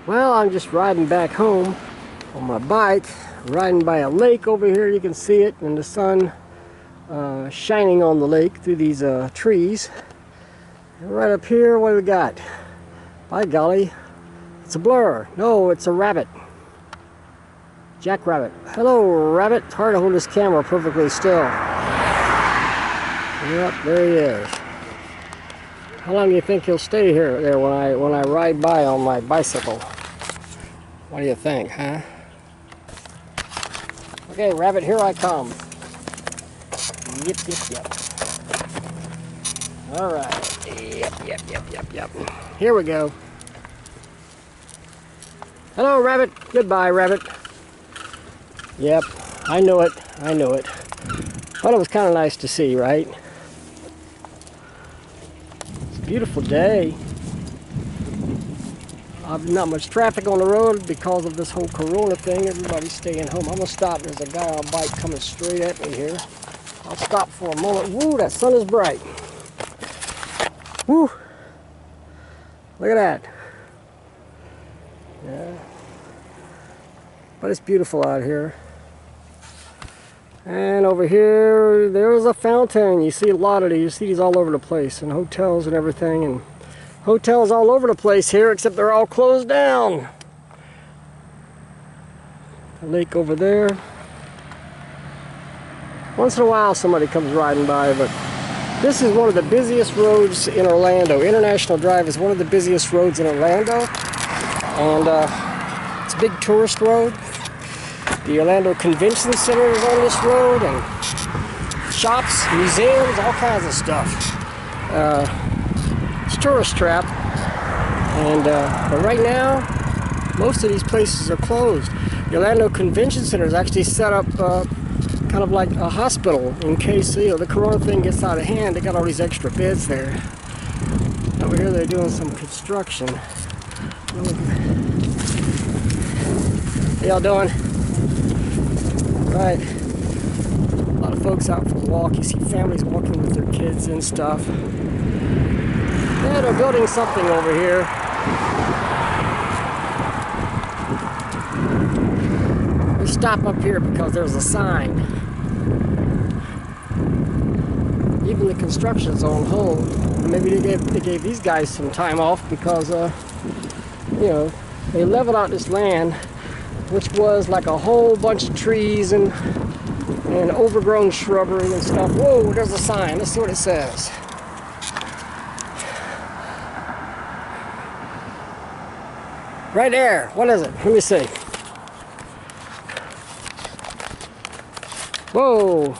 Well, I'm just riding back home on my bike, riding by a lake over here. You can see it, and the sun shining on the lake through these trees. And right up here, what do we got? By golly, it's a blur. No, it's a rabbit. Jackrabbit. Hello, rabbit. It's hard to hold this camera perfectly still. Yep, there he is. How long do you think he'll stay there when I ride by on my bicycle? What do you think, huh? Okay, rabbit, here I come. Yep, yep, yep. All right. Yep. Here we go. Hello, rabbit. Goodbye, rabbit. Yep, I know it. But it was kind of nice to see, right? It's a beautiful day. Not much traffic on the road because of this whole corona thing. Everybody's staying home. I'm gonna stop. There's a guy on a bike coming straight at me here. I'll stop for a moment. Woo, that sun is bright. Woo! Look at that. Yeah. But it's beautiful out here. And over here, there's a fountain. You see a lot of these. You see these all over the place, and hotels and everything. And hotels all over the place here, except they're all closed down. A lake over there. Once in a while somebody comes riding by, but this is one of the busiest roads in Orlando. International Drive is one of the busiest roads in Orlando. And it's a big tourist road. The Orlando Convention Center is on this road, and shops, museums, all kinds of stuff. It's a tourist trap, and but right now most of these places are closed. The Orlando Convention Center is actually set up kind of like a hospital in case the corona thing gets out of hand. They got all these extra beds there. Over here they're doing some construction. How y'all doing? Right. A lot of folks out for a walk. You see families walking with their kids and stuff. Yeah, they're building something over here. We stop up here because there's a sign. Even the construction's on hold. Maybe they gave these guys some time off because they leveled out this land, which was like a whole bunch of trees and overgrown shrubbery and stuff. Whoa, there's a sign. Let's see what it says. Right there. What is it? Let me see. Whoa.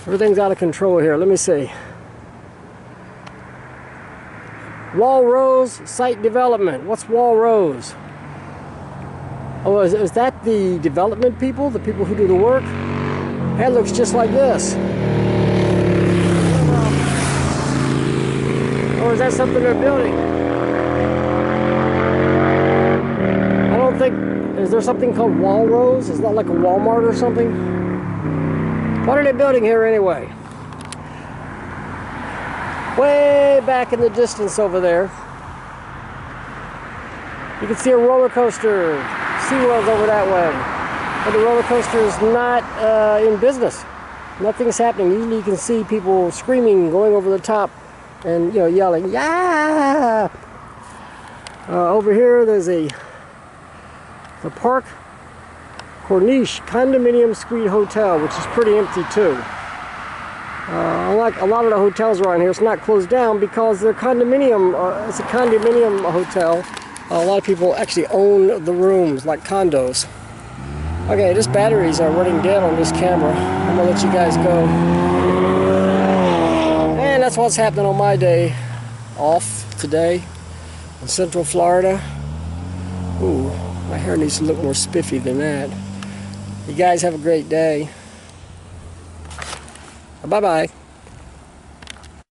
Everything's out of control here. Let me see. Wal-Rose Site Development. What's Wal-Rose? Oh, is that the development people? The people who do the work? That looks just like this. Or is that something they're building? I don't think... Is there something called Wal-Rose? Is that like a Walmart or something? What are they building here anyway? Way back in the distance over there, you can see a roller coaster. SeaWorld's over that way. But the roller coaster is not in business. Nothing's happening. Usually you can see people screaming, going over the top, and yelling, yeah! Over here there's the Park Corniche Condominium Suite Hotel, which is pretty empty too. Unlike a lot of the hotels around here, it's not closed down because they're condominium. It's a condominium hotel. A lot of people actually own the rooms like condos. Okay, this batteries are running dead on this camera. I'm gonna let you guys go. And that's what's happening on my day off today in Central Florida. Ooh, my hair needs to look more spiffy than that. You guys have a great day. Bye-bye.